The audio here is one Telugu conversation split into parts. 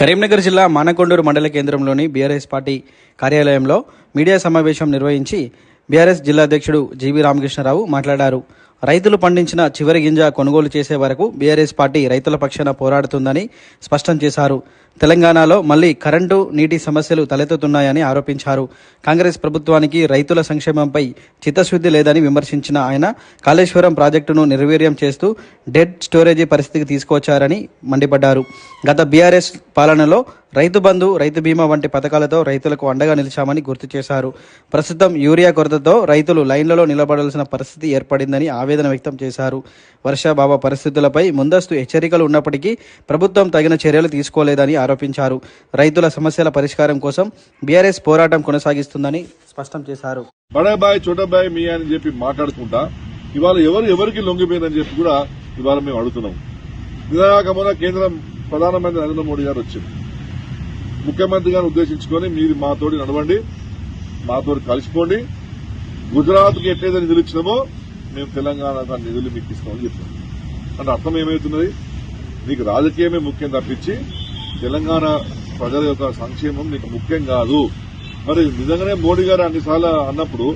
కరీంనగర్ జిల్లా మానకొండూరు మండల కేంద్రంలోని బీఆర్ఎస్ పార్టీ కార్యాలయంలో మీడియా సమావేశం నిర్వహించి బీఆర్ఎస్ జిల్లా అధ్యక్షుడు జీవీ రామకృష్ణారావు మాట్లాడారు. రైతులు పండించిన చివరి గింజ కొనుగోలు చేసే వరకు బీఆర్ఎస్ పార్టీ రైతుల పక్షాన పోరాడుతుందని స్పష్టం చేశారు. తెలంగాణలో మళ్లీ కరెంటు, నీటి సమస్యలు తలెత్తుతున్నాయని ఆరోపించారు. కాంగ్రెస్ ప్రభుత్వానికి రైతుల సంక్షేమంపై చిత్తశుద్ధి లేదని విమర్శించిన ఆయన కాళేశ్వరం ప్రాజెక్టును నిర్వీర్యం చేస్తూ డెడ్ స్టోరేజీ పరిస్థితికి తీసుకొచ్చారని మండిపడ్డారు. గత బీఆర్ఎస్ పాలనలో రైతు బంధు, రైతు బీమా వంటి పథకాలతో రైతులకు అండగా నిలిచామని గుర్తు చేశారు. ప్రస్తుతం యూరియా కొరతతో రైతులు లైన్లలో నిలబడాల్సిన పరిస్థితి ఏర్పడిందని ఆవేదన వ్యక్తం చేశారు. వర్షాభావ పరిస్థితులపై ముందస్తు హెచ్చరికలు ఉన్నప్పటికీ ప్రభుత్వం తగిన చర్యలు తీసుకోలేదని ఆరోపించారు. రైతుల సమస్యల పరిష్కారం కోసం బీఆర్ఎస్ పోరాటం కొనసాగిస్తుందని స్పష్టం చేశారు. బడాబాయ్ చోటాబాయ్ మీ అని చెప్పి మాట్లాడుకుంటా ఇవాళ ఎవరికి లొంగిపోయిందని చెప్పి కూడా ఇవాళ మేము అడుగుతున్నాం. నిరాకమన కేంద్రం ప్రధానమంత్రి నరేంద్ర మోడీ గారు వచ్చింది. ముఖ్యమంత్రి గారిని ఉద్దేశించుకొని మీరు మాతోటి నడవండి, మాతోటి కలిసిపోండి, గుజరాత్ కి ఎట్లయితే నిధులు ఇచ్చినామో మేము తెలంగాణ నిధులు మీకు ఇస్తామని చెప్తాం. అంటే అర్థం ఏమవుతున్నది, నీకు రాజకీయమే ముఖ్యం తప్పించి తెలంగాణ ప్రజల యొక్క సంక్షేమం నీకు ముఖ్యం కాదు. మరి నిజంగానే మోడీ గారు అన్నిసార్లు అన్నప్పుడు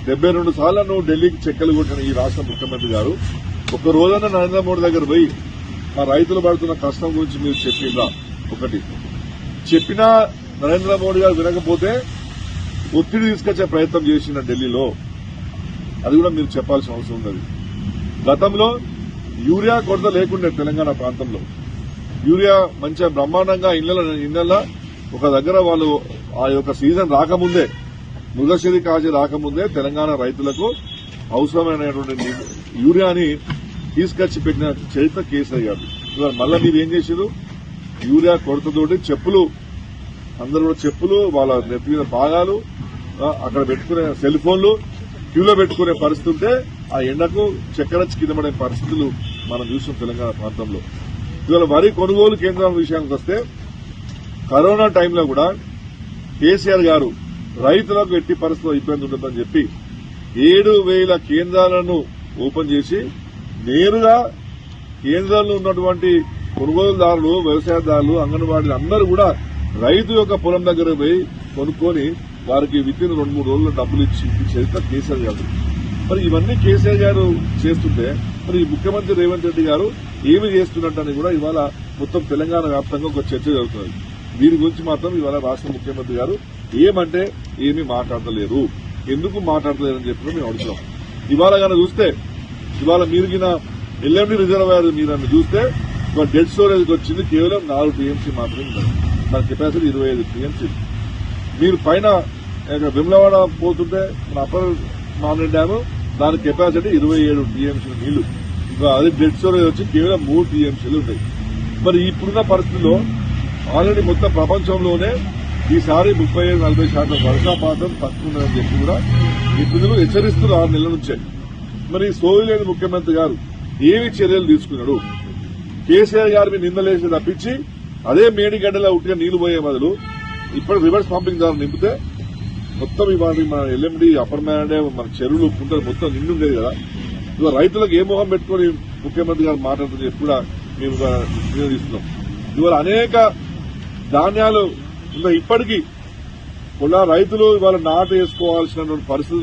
72 సార్లు నువ్వు ఢిల్లీకి చెక్కలు కొట్టిన ఈ రాష్ట్ర ముఖ్యమంత్రి గారు ఒక్క రోజైనా నరేంద్ర మోడీ దగ్గర పోయి మా రైతులు పడుతున్న కష్టం గురించి మీరు చెప్పిందా? ఒకటి చెప్పినా నరేంద్ర మోడీ గారు వినకపోతే ఒత్తిడి తీసుకొచ్చే ప్రయత్నం చేసిన ఢిల్లీలో, అది కూడా మీరు చెప్పాల్సిన అవసరం ఉన్నది. గతంలో యూరియా కొరత లేకుండే తెలంగాణ ప్రాంతంలో యూరియా మంచిగా బ్రహ్మాండంగా ఇళ్ల ఒక దగ్గర వాళ్ళు ఆ యొక్క సీజన్ రాకముందే, మృగశిరి కాజీ రాకముందే తెలంగాణ రైతులకు అవసరమైనటువంటి యూరియాని తీసుకొచ్చి పెట్టిన చరిత్ర కేసీఆర్ గారు. ఇవాళ మళ్ళా మీరు ఏం చేశారు, యూరియా కొరతతోటి చెప్పులు, అందరూ కూడా చెప్పులు, వాళ్ళ నెత్తి మీద భాగాలు, అక్కడ పెట్టుకునే సెల్ ఫోన్లు క్యూలో పెట్టుకునే పరిస్థితి ఉంటే ఆ ఎండకు చక్కెరచ్చి కింద పడే పరిస్థితులు మనం చూసాం తెలంగాణ ప్రాంతంలో. ఇవాళ వరి కొనుగోలు కేంద్రాల విషయానికి వస్తే కరోనా టైంలో కూడా కేసీఆర్ గారు రైతులకు ఎట్టి పరిస్థితుల్లో ఇబ్బంది ఉండదని చెప్పి 7,000 కేంద్రాలను ఓపెన్ చేసి నేరుగా కేంద్రాల్లో ఉన్నటువంటి కొనుగోలుదారులు, వ్యవసాయదారులు, అంగన్వాడీలు అందరూ కూడా రైతు యొక్క పొలం దగ్గర పోయి కొనుక్కొని వారికి వితిన్ 2-3 రోజుల్లో డబ్బులు ఇచ్చి చరిత్ర కేసీఆర్ గారు. మరి ఇవన్నీ కేసీఆర్ గారు చేస్తుంటే మరి ముఖ్యమంత్రి రేవంత్ రెడ్డి గారు ఏమి చేస్తున్నట్టని కూడా ఇవాళ మొత్తం తెలంగాణ వ్యాప్తంగా ఒక చర్చ జరుగుతున్నది. దీని గురించి మాత్రం ఇవాళ రాష్ట్ర ముఖ్యమంత్రి గారు ఏమంటే ఏమీ మాట్లాడతలేరు, ఎందుకు మాట్లాడతలేరని చెప్పి మేము అడుగుతున్నాం. ఇవాళ కనుక చూస్తే ఇవాళ మీరు ఎల్ఎండి రిజర్వాయర్ మీరు చూస్తే ఇవాళ డెడ్ స్టోరేజ్ వచ్చింది కేవలం 4 టీఎంసీ మాత్రమే ఉన్నది. దాని కెపాసిటీ 25 టీఎంసీ. మీరు పైన విమలవాడ పోతుంటే మన అప్పర్ మామిడి డ్యాము దాని కెపాసిటీ 27 టీఎంసీ నీళ్లు. ఇంకా అది డెడ్ స్టోరేజ్ వచ్చి కేవలం 3 టీఎంసీలు ఉంటాయి. మరి ఇప్పుడున్న పరిస్థితుల్లో ఆల్రెడీ మొత్తం ప్రపంచంలోనే ఈసారి 35-40% వర్షపాతం తక్కువ ఉందని చెప్పి కూడా నిపుణులు హెచ్చరిస్తున్నారు 6 నెలల నుంచే. మరి సోయలేని ముఖ్యమంత్రి గారు ఏమి చర్యలు తీసుకున్నాడు? కేసీఆర్ గారి మీద నిందలేసి తప్పించి అదే మేడిగడ్డలో ఉట్టిగా నీళ్లు పోయే బదులు ఇప్పుడు రివర్స్ పంపింగ్ ద్వారా నింపితే మొత్తం ఇవాళ మన ఎల్ఎండి, అప్పర్ మ్యాన్డే, మన చెరువులు, కుంటలు మొత్తం నిండుండేది కదా. ఇవాళ రైతులకు ఏ మొహం పెట్టుకుని ముఖ్యమంత్రి గారు మాట్లాడుతున్న చెప్పి కూడా మేము నివేదిస్తున్నాం. ఇవాళ అనేక ధాన్యాలు ఇంకా ఇప్పటికీ రైతులు ఇవాళ నాటు వేసుకోవాల్సినటువంటి పరిస్థితి